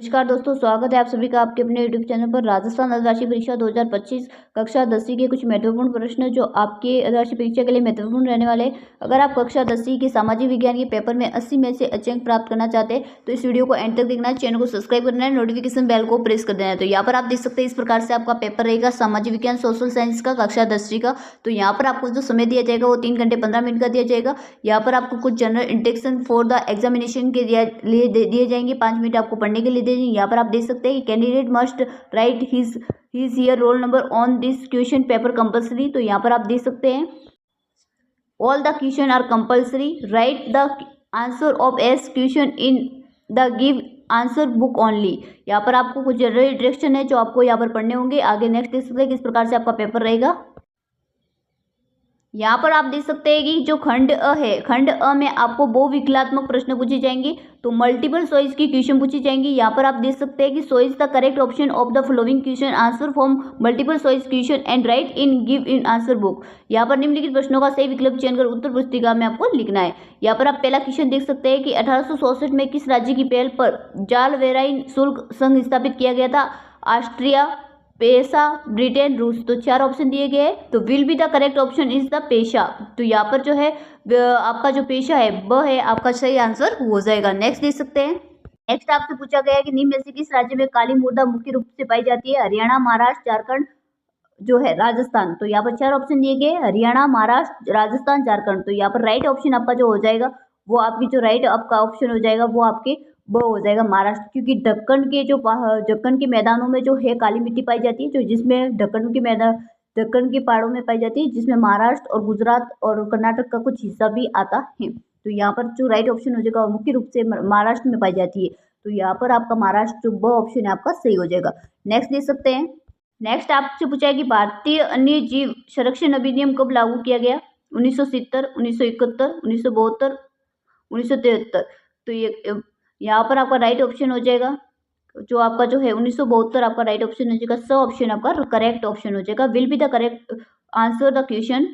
नमस्कार दोस्तों, स्वागत है आप सभी का आपके अपने यूट्यूब चैनल पर। राजस्थान राष्ट्रीय परीक्षा 2025 कक्षा 10वीं के कुछ महत्वपूर्ण प्रश्न जो आपके राष्ट्रीय परीक्षा के लिए महत्वपूर्ण रहने वाले हैं। अगर आप कक्षा 10वीं के सामाजिक विज्ञान के पेपर में 80 में से अच्छे अंक प्राप्त करना चाहते हैं तो इस वीडियो को एंड तक देखना है, चैनल को सब्सक्राइब करना है, नोटिफिकेशन बेल को प्रेस कर देना है। तो यहाँ पर आप देख सकते हैं इस प्रकार से आपका पेपर रहेगा सामाजिक विज्ञान सोशल साइंस का कक्षा 10वीं का। तो यहाँ पर आपको जो समय दिया जाएगा वो 3 घंटे 15 मिनट का दिया जाएगा। यहाँ पर आपको कुछ जनरल इंटेक्शन फॉर द एग्जामिनेशन के लिए दिए जाएंगे, 5 मिनट आपको पढ़ने के लिए दे देंगे। यहाँ पर आप देख सकते हैं कि candidate must write his year roll number on this question paper compulsory. तो यहाँ पर आप देख सकते हैं all the question are compulsory, write the answer of each question in the give answer book only. यहाँ पर आपको कुछ जनरल इंस्ट्रक्शन है जो आपको यहाँ पर पढ़ने होंगे। आगे नेक्स्ट देख सकते हैं किस प्रकार से आपका पेपर रहेगा। यहाँ पर आप देख सकते हैं कि जो खंड अ है, खंड अ में आपको बहुविकलात्मक प्रश्न पूछे जाएंगे, तो मल्टीपल चॉइस की क्वेश्चन पूछी जाएंगी। यहाँ पर आप देख सकते हैं कि choice the correct option of the following question, answer from multiple choice question and right in give in answer book. यहाँ पर निम्नलिखित प्रश्नों का सही विकल्प चयन कर उत्तर पुस्तिका में आपको लिखना है। यहाँ पर आप पहला क्वेश्चन देख सकते हैं कि 1864 में किस राज्य की पहल पर जाल वेराइन शुल्क संघ स्थापित किया गया था? ऑस्ट्रिया, पेशा, ब्रिटेन, रूस। तो 4 ऑप्शन दिए गए हैं, तो will be the correct option is the पेशा। तो यहाँ पर जो है आपका जो पेशा है वह है आपका सही आंसर हो जाएगा। नेक्स्ट देख सकते हैं। नेक्स्ट आपसे पूछा गया है कि निम्न में से किस राज्य में काली मृदा मुख्य रूप से पाई जाती है? हरियाणा, महाराष्ट्र, झारखंड जो है राजस्थान। तो यहाँ पर 4 ऑप्शन दिए गए, हरियाणा, महाराष्ट्र, राजस्थान, झारखंड। तो यहाँ पर राइट ऑप्शन आपका जो हो जाएगा वो आपकी जो राइट आपका ऑप्शन हो जाएगा वो आपके वो हो जाएगा महाराष्ट्र, क्योंकि दक्कन के मैदानों में जो है काली मिट्टी पाई जाती है, जो जिसमें दक्कन के पहाड़ों में पाई जाती है, जिसमें महाराष्ट्र और गुजरात और कर्नाटक का कुछ हिस्सा भी आता है। तो यहाँ पर जो राइट ऑप्शन हो जाएगा मुख्य रूप से महाराष्ट्र में पाई जाती है। तो यहाँ पर आपका महाराष्ट्र जो ब ऑप्शन है आपका सही हो जाएगा। नेक्स्ट देख सकते हैं। नेक्स्ट आपसे पूछा है कि भारतीय वन्य जीव संरक्षण अधिनियम कब लागू किया गया? 1970, 1971, 1972, 1973। तो ये यहाँ पर आपका राइट ऑप्शन हो जाएगा जो आपका जो है 1972 आपका राइट ऑप्शन हो जाएगा। स ऑप्शन आपका करेक्ट ऑप्शन हो जाएगा। Will be the correct answer the question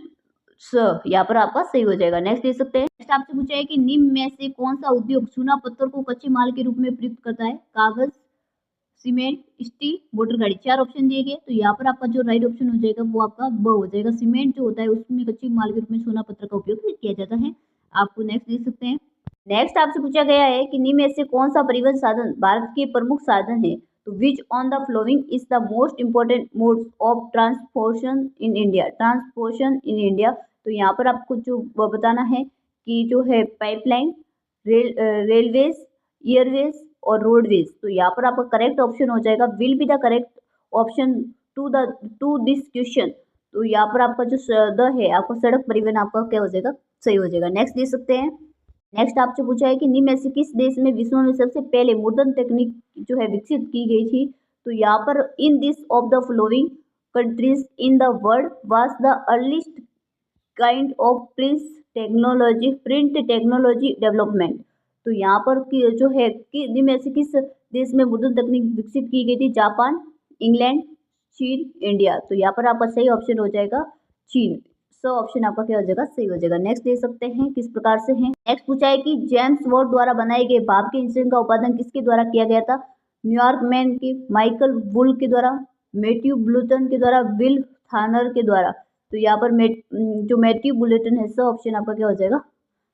स, यहाँ पर आपका सही हो जाएगा। नेक्स्ट देख सकते हैं। नेक्स्ट आपसे पूछा है कि निम्न में से कौन सा उद्योग चूना पत्थर को कच्चे माल के रूप में प्रयुक्त करता है? कागज, सीमेंट, स्टील, मोटर गाड़ी। 4 ऑप्शन दिए गए, तो यहाँ पर आपका जो राइट ऑप्शन हो जाएगा वो आपका ब हो जाएगा। सीमेंट जो होता है उसमें कच्चे माल के रूप में सोना पत्थर का उपयोग नहीं किया जाता है। आपको नेक्स्ट देख सकते हैं। नेक्स्ट आपसे पूछा गया है कि निम्न में से कौन सा परिवहन साधन भारत के प्रमुख साधन है? तो which on the following is the most important modes of transportation in India? Transportation in India. तो यहाँ पर आपको जो बताना है कि जो है पाइपलाइन, रेलवेज, एयरवेज और रोडवेज। तो यहाँ पर आपका करेक्ट ऑप्शन हो जाएगा will be the correct option to this question. तो यहाँ पर आपका जो द है आपका सड़क परिवहन आपका क्या हो जाएगा? सही हो जाएगा। नेक्स्ट देख सकते हैं। नेक्स्ट आपसे पूछा है कि निम्न में से किस देश में विश्व में सबसे पहले मुद्रण तकनीक जो है विकसित की गई थी? तो यहाँ पर in this of the following countries in the world was the earliest kind of print technology development. तो यहाँ पर जो है कि निम्न में से किस देश में मुद्रण तकनीक विकसित की गई थी? जापान, इंग्लैंड, चीन, इंडिया। तो यहाँ पर आपका सही ऑप्शन हो जाएगा चीन। सो ऑप्शन आपका क्या हो जाएगा? सही हो जाएगा। नेक्स्ट देख सकते हैं किस प्रकार से है। नेक्स्ट पूछा है कि जेम्स वॉट द्वारा बनाए गए भाप के इंजन का उत्पादन किसके द्वारा किया गया था? न्यूयॉर्क मैन के, माइकल वुल के द्वारा, मैथ्यू बुलेटन के द्वारा, विल थानर के द्वारा। तो यहाँ पर जो मैथ्यू बुलेटन है सो ऑप्शन आपका क्या हो जाएगा?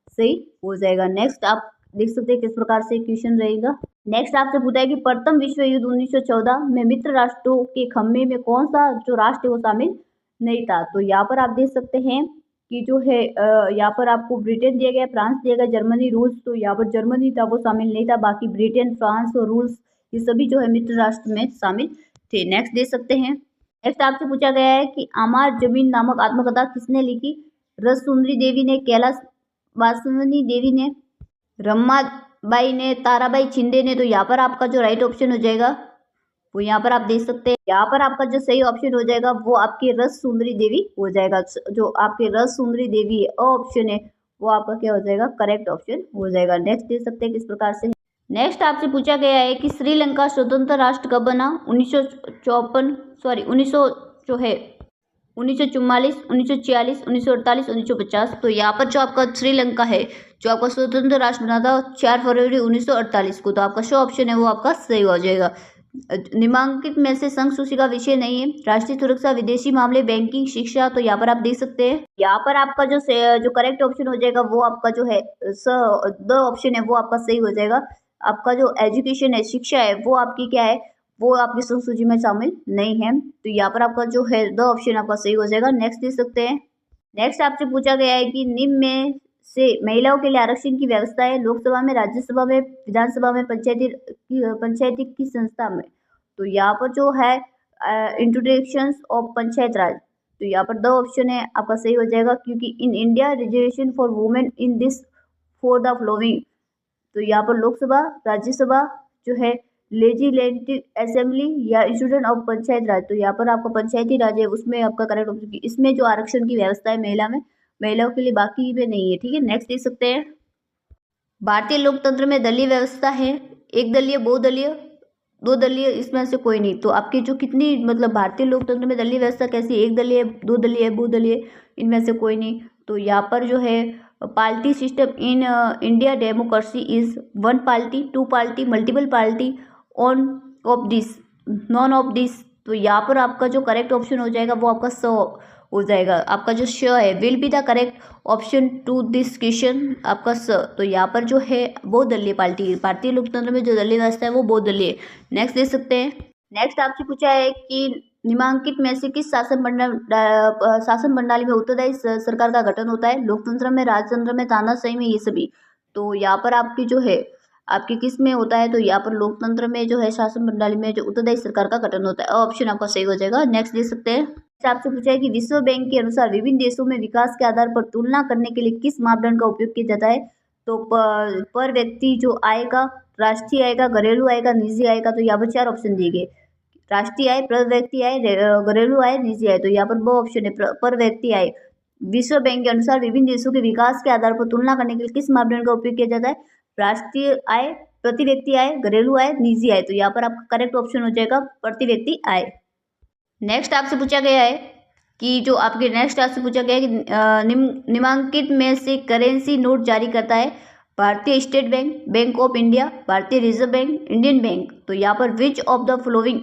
सही हो जाएगा। नेक्स्ट आप देख सकते हैं किस प्रकार से क्वेश्चन रहेगा। नेक्स्ट आपसे पूछा है कि प्रथम विश्व युद्ध 1914 में मित्र राष्ट्रों के खम्मे में कौन सा जो राष्ट्र है वो शामिल नहीं था? तो यहाँ पर आप देख सकते हैं कि जो है यहाँ पर आपको ब्रिटेन दिया गया, फ्रांस दिया गया, जर्मनी, रूस। तो यहाँ पर जर्मनी था वो शामिल नहीं था, बाकी ब्रिटेन, फ्रांस और रूस ये सभी जो है मित्र राष्ट्र में शामिल थे। नेक्स्ट देख सकते हैं। नेक्स्ट आपसे पूछा गया है कि आमार जमीन नामक आत्मकथा किसने लिखी? रससुंदरी देवी ने, कैलाश वासवनी देवी ने, रमाबाई ने, ताराबाई शिंदे ने। तो यहाँ पर आपका जो राइट ऑप्शन हो जाएगा वो यहाँ पर आप देख सकते हैं। यहाँ पर आपका जो सही ऑप्शन हो जाएगा वो आपकी रससुंदरी देवी हो जाएगा। जो आपके रससुंदरी देवी है ऑप्शन है वो आपका क्या हो जाएगा? करेक्ट ऑप्शन हो जाएगा। नेक्स्ट देख सकते हैं किस प्रकार से। नेक्स्ट आपसे पूछा गया है कि श्रीलंका स्वतंत्र राष्ट्र कब बना? 1944, 1944, 1946, 1948, 1950। तो यहाँ पर जो आपका श्रीलंका है जो आपका स्वतंत्र राष्ट्र बना था 4 फरवरी 1948 को। तो आपका शो ऑप्शन है वो आपका सही हो जाएगा। निम्नलिखित में से संघ सूची का विषय नहीं है। राष्ट्रीय सुरक्षा, विदेशी मामले, बैंकिंग, शिक्षा। तो यहाँ पर आप देख सकते हैं, यहाँ पर आपका जो करेक्ट ऑप्शन हो जाएगा वो आपका जो है द ऑप्शन है वो आपका सही हो जाएगा। आपका जो एजुकेशन है, शिक्षा है, वो आपकी क्या है, वो आपकी संघ सूची में शामिल नहीं है। तो यहाँ पर आपका जो है द ऑप्शन आपका सही हो जाएगा। नेक्स्ट देख सकते हैं। नेक्स्ट आपसे पूछा गया है कि निम्न में से महिलाओं के लिए आरक्षण की व्यवस्था है लोकसभा में, राज्यसभा में, विधानसभा में, पंचायती की संस्था में। तो यहाँ पर जो है इंट्रोडक्शन ऑफ पंचायत राज। तो यहाँ पर दो ऑप्शन है आपका सही हो जाएगा, क्योंकि in India reservation for women in this for the flowing. तो यहाँ पर लोकसभा, राज्यसभा जो है, लेजिस्लेटिव असेंबली या इंस्टीट्यूट ऑफ पंचायत राज। तो यहाँ पर आपका पंचायती राज है, उसमें आपका करेक्ट ऑप्शन की इसमें जो आरक्षण की व्यवस्था है महिलाओं के लिए, बाकी में नहीं है। ठीक है, नेक्स्ट देख सकते हैं। भारतीय लोकतंत्र में दलीय व्यवस्था है, एक दलीय, बहुदलीय, दो दलीय, इसमें से कोई नहीं। तो आपकी जो कितनी मतलब भारतीय लोकतंत्र में दलीय व्यवस्था कैसी, एक दलीय, दो दलीय, बहुदलीय, इनमें से कोई नहीं। तो यहाँ पर जो है party system in India democracy is 1 party, 2 party, multiple party, on off this, none of this. तो यहाँ पर आपका जो करेक्ट ऑप्शन हो जाएगा वो आपका हो जाएगा। आपका जो श है will be the correct option to this question, आपका स। तो यहाँ पर जो है बहुदलीय पार्टी, भारतीय लोकतंत्र में जो दलीय व्यवस्था है वो बहुदलीय। नेक्स्ट देख सकते हैं। नेक्स्ट आपसे पूछा है कि निम्नलिखित में से किस शासन प्रणाली में उत्तरदायी सरकार का गठन होता है, लोकतंत्र में, राजतंत्र में, तानाशाही में, ये सभी। तो यहाँ पर आपकी जो है आपकी किस में होता है, तो यहाँ पर लोकतंत्र में जो है शासन प्रणाली में जो उत्तरदायी सरकार का गठन होता है, ऑप्शन आपका सही हो जाएगा। नेक्स्ट देख सकते हैं। आपसे पूछा है कि विश्व बैंक के अनुसार विभिन्न देशों में विकास के आधार पर तुलना करने के लिए किस मापदंड का उपयोग किया जाता है। तो पर व्यक्ति जो आय का, राष्ट्रीय आय का, घरेलू आय का, निजी आय का। तो यहाँ पर 4 ऑप्शन दिए गए, राष्ट्रीय आय, पर व्यक्ति आय, घरेलू आय, निजी आय। तो यहाँ पर 2 ऑप्शन है, पर व्यक्ति आय। विश्व बैंक के अनुसार विभिन्न देशों के विकास के आधार पर तुलना करने के लिए किस मापदंड का उपयोग किया जाता है, राष्ट्रीय आय, प्रति व्यक्ति आय, घरेलू आय, निजी आय। तो यहाँ पर आपका करेक्ट ऑप्शन हो जाएगा प्रति व्यक्ति आय। नेक्स्ट आपसे पूछा गया है कि जो आपके नेक्स्ट आपसे पूछा गया है कि निम्नलिखित में से करेंसी नोट जारी करता है भारतीय state bank, bank of India, भारतीय रिजर्व बैंक, इंडियन बैंक। तो यहाँ पर which of the following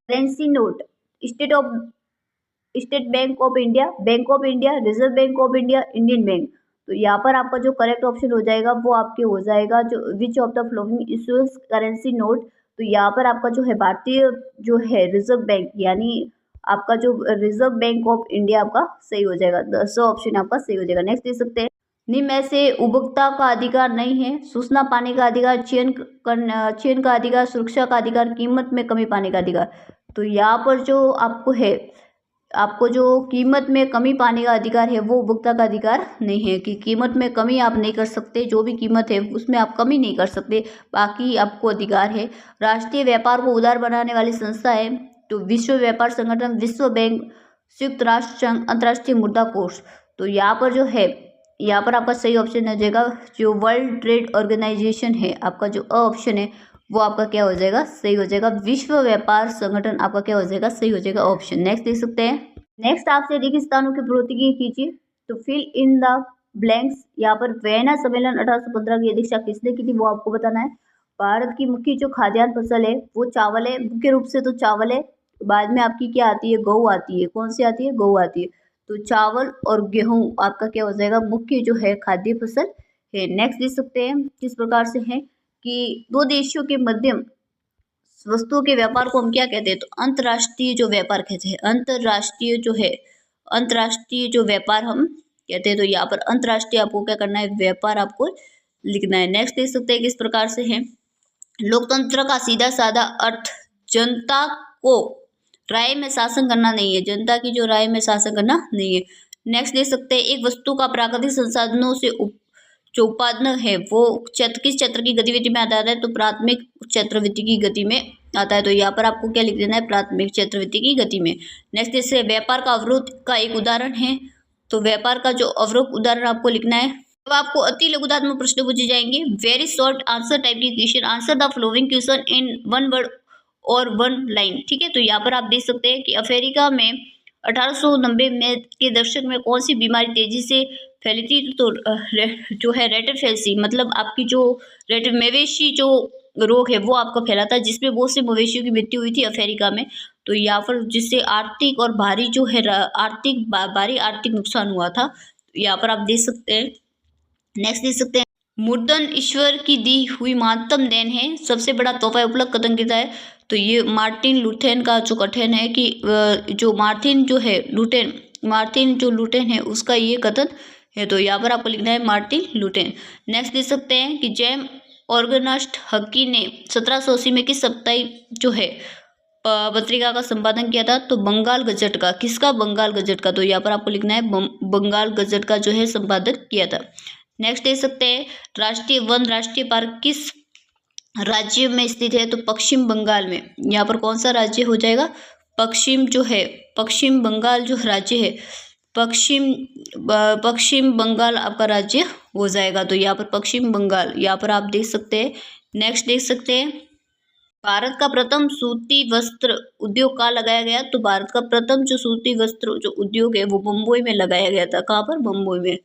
currency note, state bank of India, bank of India, reserve bank of India, Indian bank. तो यहाँ पर आपका जो करेक्ट ऑप्शन हो जाएगा वो आपके हो जाएगा जो which of the following issues currency note. तो यहाँ पर आपका जो है भारतीय जो है रिजर्व बैंक, यानी आपका जो रिजर्व बैंक ऑफ इंडिया आपका सही हो जाएगा। 10 ऑप्शन आपका सही हो जाएगा। नेक्स्ट देख सकते हैं। निम्न में से उपभोक्ता का अधिकार नहीं है, सूचना पाने का अधिकार, चयन का अधिकार, सुरक्षा का अधिकार, कीमत में कमी पाने का अधिकार। तो यहाँ पर जो आपको है, आपको जो कीमत में कमी पाने का अधिकार है वो उपभोक्ता का अधिकार नहीं है, कि कीमत में कमी आप नहीं कर सकते, जो भी कीमत है उसमें आप कमी नहीं कर सकते, बाकी आपको अधिकार है। राष्ट्रीय व्यापार को उदार बनाने वाली संस्था है तो विश्व व्यापार संगठन, विश्व बैंक, संयुक्त राष्ट्र संघ, अंतर्राष्ट्रीय मुद्रा कोष। तो यहाँ पर जो है यहाँ पर आपका सही ऑप्शन हो जाएगा जो वर्ल्ड ट्रेड ऑर्गेनाइजेशन है, आपका जो ऑप्शन है वो आपका क्या हो जाएगा, सही हो जाएगा। विश्व व्यापार संगठन आपका क्या हो जाएगा, सही हो जाएगा ऑप्शन। नेक्स्ट देख सकते हैं। नेक्स्ट आपसे रेगिस्तानों की पूर्ति कीजिए, तो फिल इन द ब्लैंक्स। यहाँ पर वियना सम्मेलन 1815 की अध्यक्षता किसने की थी वो आपको बताना है। भारत की मुख्य जो खाद्यान्न फसल है वो चावल है, मुख्य रूप से तो चावल है। बाद में आपकी क्या आती है, गेहूँ आती है। कौन सी आती है, गेहूँ आती है। तो चावल और गेहूँ आपका क्या हो जाएगा, मुख्य जो है खाद्य फसल है। नेक्स्ट देख सकते हैं किस प्रकार से है कि दो देशों के मध्यम वस्तुओं के व्यापार को हम क्या कहते हैं, तो अंतर्राष्ट्रीय जो व्यापार कहते हैं। अंतर्राष्ट्रीय जो है, अंतर्राष्ट्रीय जो व्यापार हम कहते हैं। तो यहाँ पर अंतर्राष्ट्रीय आपको क्या करना है, व्यापार आपको लिखना है। नेक्स्ट देख सकते हैं किस प्रकार से है। लोकतंत्र का सीधा साधा अर्थ जनता को राय में शासन करना नहीं है, जनता की जो राय में शासन करना नहीं है। नेक्स्ट देख सकते हैं, एक वस्तु का प्राकृतिक संसाधनों से जो उत्पादन है वो किस क्षेत्र की गतिविधि में आता है, तो प्राथमिक क्षेत्रवृत्ति की गति में आता है। तो यहाँ पर आपको क्या लिख देना है, प्राथमिक क्षेत्रवृत्ति की गति में। नेक्स्ट जैसे व्यापार का अवरोध का एक उदाहरण है, तो व्यापार का जो अवरोध उदाहरण आपको लिखना है। अब आपको अति लघुतात्मक प्रश्न पूछे जाएंगे, वेरी शॉर्ट आंसर टाइप की question, answer the flowing question in 1 word और 1 लाइन। ठीक है, तो यहाँ पर आप देख सकते हैं कि अफ्रीका में 1890 में के दशक में कौन सी बीमारी तेजी से फैली थी? तो जो है रेटरफेल्सी, मतलब आपकी जो मवेशी जो रोग है वो आपका फैला था, जिसमें बहुत से मवेशियों की मृत्यु हुई थी अफ्रीका में। तो यहाँ पर जिससे आर्थिक और भारी जो है भारी आर्थिक नुकसान हुआ था। यहाँ पर आप देख सकते हैं। नेक्स्ट देख सकते हैं, मुर्दन ईश्वर की दी हुई महत्तम देन है, सबसे बड़ा तोहफा उपलब्ध कथन किया है? तो ये मार्टिन लूथेन का जो कथन है कि जो मार्टिन जो लूथेन है उसका ये कथन है। तो यहाँ पर आपको लिखना है मार्टिन लूथेन। नेक्स्ट देख सकते हैं कि जेम ऑर्गेनास्ट हकी ने 1780 में किस साप्ताहिक जो है पत्रिका का संपादन किया था? तो बंगाल गजट का। किसका? बंगाल गजट का। तो यहाँ पर आपको लिखना है बंगाल गजट का जो है संपादन किया था। नेक्स्ट देख सकते हैं, राष्ट्रीय वन राष्ट्रीय पार्क किस राज्य में स्थित है? तो पश्चिम बंगाल में। यहाँ पर कौन सा राज्य हो जाएगा? पश्चिम बंगाल जो राज्य है, पश्चिम बंगाल आपका राज्य हो जाएगा। तो यहाँ पर पश्चिम बंगाल, यहाँ पर आप देख सकते हैं। नेक्स्ट देख सकते हैं, भारत का प्रथम सूती वस्त्र उद्योग कहाँ लगाया गया? तो भारत का प्रथम जो सूती वस्त्र जो उद्योग है वो बम्बई में लगाया गया था। कहाँ पर? बम्बई में।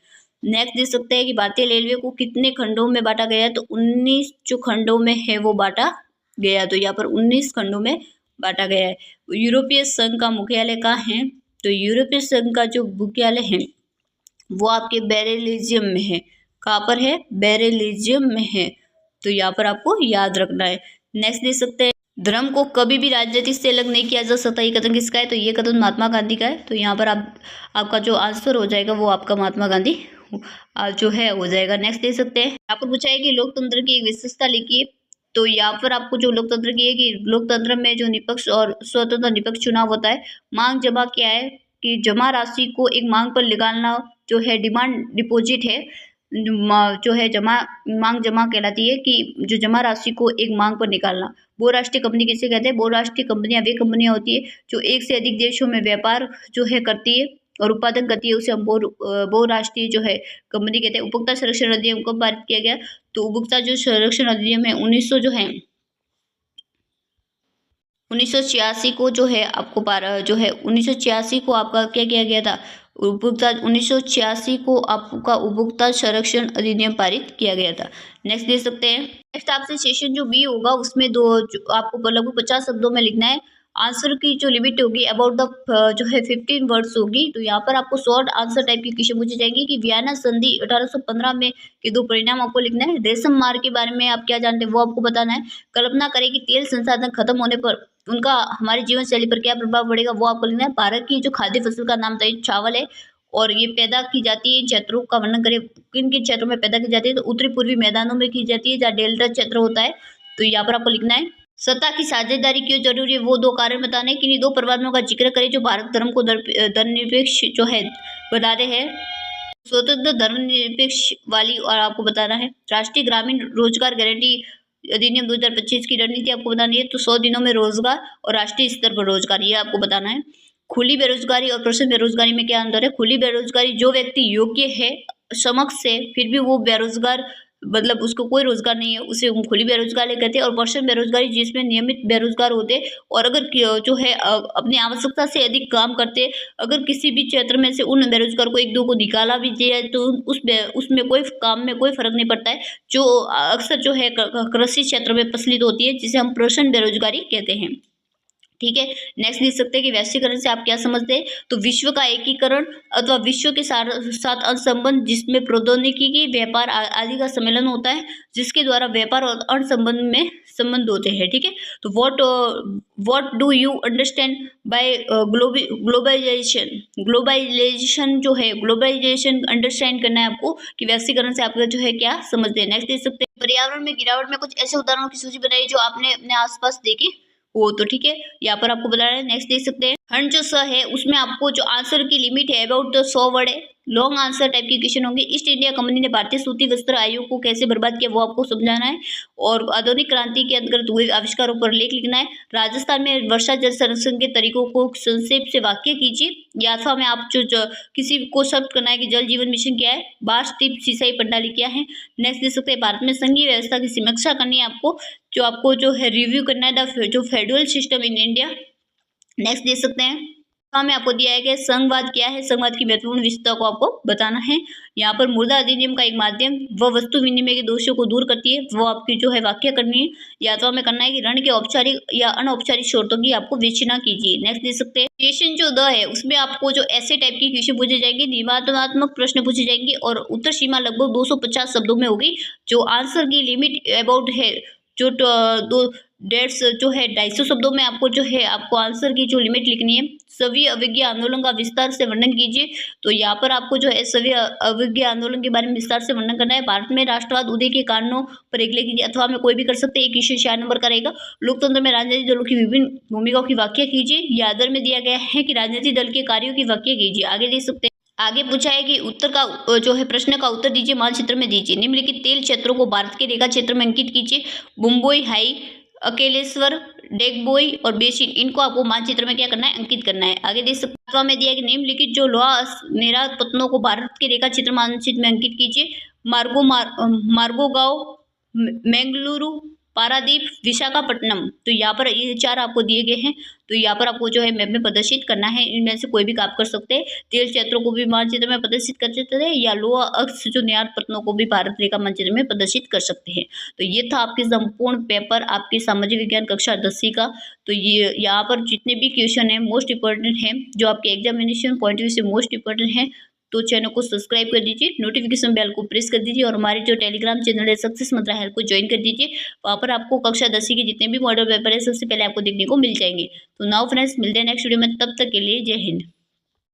नेक्स्ट देख सकते हैं कि भारतीय रेलवे को कितने खंडों में बांटा गया है? तो 19 जो खंडों में है वो बांटा गया। तो यहाँ पर 19 खंडों में बांटा गया है। यूरोपीय संघ का मुख्यालय कहाँ है? तो यूरोपीय संघ का जो मुख्यालय है वो आपके बेरिलियम में है। कहाँ पर है? बेरिलियम में है। तो यहाँ पर आपको याद रखना है। नेक्स्ट देख सकते हैं, धर्म को कभी भी राजनीति से अलग नहीं किया जा सकता, ये कथन किसका है? तो ये कथन महात्मा गांधी का है। तो यहाँ पर आपका जो आंसर हो जाएगा वो आपका महात्मा गांधी जो है हो जाएगा। नेक्स्ट देख सकते हैं, यहाँ पर पूछा है कि लोकतंत्र की एक विशेषता लिखिए। तो यहाँ पर आपको जो लोकतंत्र की है कि लोकतंत्र में जो निष्पक्ष और स्वतंत्र निष्पक्ष चुनाव होता है। मांग जमा क्या है? कि जमा राशि को एक मांग पर निकालना जो है डिमांड डिपॉजिट है। जो है मांग जमा कहलाती है कि जो जमा राशि को एक मांग पर निकालना। बहुराष्ट्रीय कंपनी किसे कहते हैं? बहुराष्ट्रीय कंपनियां वे कंपनियां होती है जो एक से अधिक देशों में व्यापार जो है करती है और उत्पादन करती है, उसे हम बहुराष्ट्रीय जो है कंपनी कहते हैं। उपभोक्ता संरक्षण अधिनियम कब पारित किया गया? तो उपभोक्ता जो संरक्षण अधिनियम है 1986 को जो है आपको 1986 को आपका क्या किया गया था? 1986 को आपका उपभोक्ता संरक्षण अधिनियम पारित किया गया था। नेक्स्ट देख सकते हैं, नेक्स्ट आपसे सेशन जो बी होगा उसमें आपको लगभग 50 शब्दों में लिखना है। आंसर की जो लिमिट होगी अबाउट द जो है 15 वर्ड्स होगी। तो यहाँ पर आपको शॉर्ट आंसर टाइप की क्वेश्चन पूछी जाएंगी कि वियना संधि 1815 में के दो परिणाम आपको लिखना है। रेशम मार्ग के बारे में आप क्या जानते हैं वो आपको बताना है। कल्पना करें कि तेल संसाधन खत्म होने पर उनका हमारी जीवन शैली पर क्या प्रभाव पड़ेगा वो आपको लिखना है। भारत की जो खाद्य फसल का नाम चावल है और ये पैदा की जाती है। इन क्षेत्रों का वर्णन करें, किन किन क्षेत्रों में पैदा की जाती है? तो उत्तरी पूर्वी मैदानों में की जाती है जहाँ डेल्टा क्षेत्र होता है। तो यहाँ पर आपको लिखना है। सत्ता की साझेदारी क्यों जरूरी है वो दो कारण बताने। किन्हीं दो परमाणुओं का जिक्र करें जो भारत धर्म को धर्मनिरपेक्ष जो है बता रहे हैं। स्वतंत्र धर्मनिरपेक्ष वाली और आपको बताना है। राष्ट्रीय ग्रामीण रोजगार गारंटी अधिनियम 2025 की रणनीति आपको बतानी है। तो 100 दिनों में रोजगार और राष्ट्रीय स्तर पर रोजगार, ये आपको बताना है। खुली बेरोजगारी और प्रश्न बेरोजगारी में क्या अंतर है? खुली बेरोजगारी जो व्यक्ति योग्य है समक्ष से फिर भी वो बेरोजगार, मतलब उसको कोई रोजगार नहीं है, उसे हम खुली बेरोजगारी कहते हैं। और पर्सन बेरोजगारी जिसमें नियमित बेरोजगार होते हैं और अगर जो है अपनी आवश्यकता से अधिक काम करते, अगर किसी भी क्षेत्र में से उन बेरोजगार को एक दो को निकाला भी दिया तो उसमें कोई काम में कोई फर्क नहीं पड़ता है, जो अक्सर जो है कृषि क्षेत्र में प्रचलित होती है, जिसे हम पर्सन बेरोजगारी कहते हैं। ठीक है, नेक्स्ट लिख सकते हैं कि वैश्वीकरण से आप क्या समझते हैं? तो विश्व का एकीकरण अथवा विश्व के साथ अनुसंबंध जिसमें प्रौद्योगिकी की व्यापार आदि का सम्मेलन होता है, जिसके द्वारा व्यापार और अनुसंबंध में संबंध होते हैं। ठीक है, तो what do you understand by globalisation जो है, ग्लोबलाइजेशन अंडरस्टैंड करना है आपको कि वैश्वीकरण से आपका जो है क्या समझते हैं। नेक्स्ट देख सकते हैं, पर्यावरण में गिरावट में कुछ ऐसे उदाहरणों की सूची बनाई जो आपने अपने आसपास देखी वो। तो ठीक है, यहाँ पर आपको बताना है। नेक्स्ट देख सकते हैं, खंड जो स है उसमें आपको जो आंसर की लिमिट है अबाउट द 100 वर्ड है। लॉन्ग आंसर टाइप की क्वेश्चन होंगे। ईस्ट इंडिया कंपनी ने भारतीय सूती वस्त्र आयोग को कैसे बर्बाद किया वो आपको समझाना है। और आधुनिक क्रांति के अंतर्गत हुए आविष्कारों पर लेख लिखना है। राजस्थान में वर्षा जल संरक्षण के तरीकों को संक्षेप से वाक्य कीजिए। यात्रा में आप जो किसी को शब्द करना है कि जल जीवन मिशन क्या है, बाढ़ टिप सिंचाई प्रणाली क्या है। नेक्स्ट देख सकते हैं, भारत में संघीय व्यवस्था की समीक्षा करनी है आपको जो है रिव्यू करना है जो federal system in India. Next देख सकते हैं, में आपको दिया है कि संघवाद क्या है, संघवाद की महत्वपूर्ण विशेषता को आपको बताना है। यहाँ पर मुद्रा अधिनियम का एक माध्यम व वस्तु विनिमय के दोषों को दूर करती है, वो आपकी जो है व्याख्या करनी है। या तो हमें करना है कि ऋण के औपचारिक या अनौपचारिक स्रोतों की आपको विवेचना कीजिए। नेक्स्ट देख सकते हैं क्वेश्चन जो द है उसमें आपको जो ऐसे टाइप की क्वेश्चन पूछे जाएंगे, निबंधात्मक प्रश्न पूछे जाएंगे और उत्तर सीमा लगभग 250 शब्दों में होगी। जो आंसर की लिमिट अबाउट है जो दो डेट्स जो है 250 शब्दों में आपको जो है आपको आंसर की जो लिमिट लिखनी है। सभी अवज्ञा आंदोलन का विस्तार से वर्णन कीजिए। तो यहाँ पर आपको जो है सभी अवज्ञा आंदोलन के बारे में विस्तार से वर्णन करना है। भारत में राष्ट्रवाद उदय के कारणों पर एक लिखिए, अथवा में कोई भी कर सकते हैं। एक क्वेश्चन 4 नंबर का रहेगा। लोकतंत्र में राजनीतिक दलों की विभिन्न भूमिकाओं की व्याख्या कीजिए। यह अदर में दिया गया है कि राजनीतिक दल के कार्यों की व्याख्या कीजिए। आगे देख सकते हैं आगे पूछा है कि उत्तर का जो है प्रश्न का उत्तर दीजिए, मानचित्र में दीजिए। निम्नलिखित तेल क्षेत्रों को भारत के रेखा क्षेत्र में अंकित कीजिए। मुंबई हाई, अकेलेश्वर, डेगबोई और बेसिन, इनको आपको मानचित्र में क्या करना है, अंकित करना है। आगे देख सकते हैं में दिया है कि निम्नलिखित जो लोहा निर्यात पत्तनों को भारत के रेखा क्षेत्र मानचित्र में अंकित कीजिए। मार्गोगांव, मैंगलुरु, पारादीप, विशाखापट्टनम। तो यहाँ पर ये 4 आपको दिए गए हैं। तो यहाँ पर आपको जो है मैप में प्रदर्शित करना है। इनमें से कोई भी आप कर सकते हैं। तेल क्षेत्रों को भी मानचित्र में प्रदर्शित कर सकते हैं या लोहा अक्ष जो निर्यात पत्तनों को भी भारत रेखा मानचित्र में प्रदर्शित कर सकते हैं। तो ये था आपके संपूर्ण पेपर आपके सामाजिक विज्ञान कक्षा 10वीं का। तो ये यहाँ पर जितने भी क्वेश्चन है मोस्ट इंपॉर्टेंट है, जो आपके एग्जामिनेशन पॉइंट व्यू से मोस्ट इंपॉर्टेंट है। तो चैनल को सब्सक्राइब कर दीजिए, नोटिफिकेशन बेल को प्रेस कर दीजिए और हमारे जो टेलीग्राम चैनल है सक्सेस मंत्रा हेल्प को ज्वाइन कर दीजिए। वहाँ पर आपको कक्षा 10वीं के जितने भी मॉडल पेपर है सबसे पहले आपको देखने को मिल जाएंगे। तो नाउ फ्रेंड्स मिलते हैं नेक्स्ट वीडियो में, तब तक के लिए जय हिंद।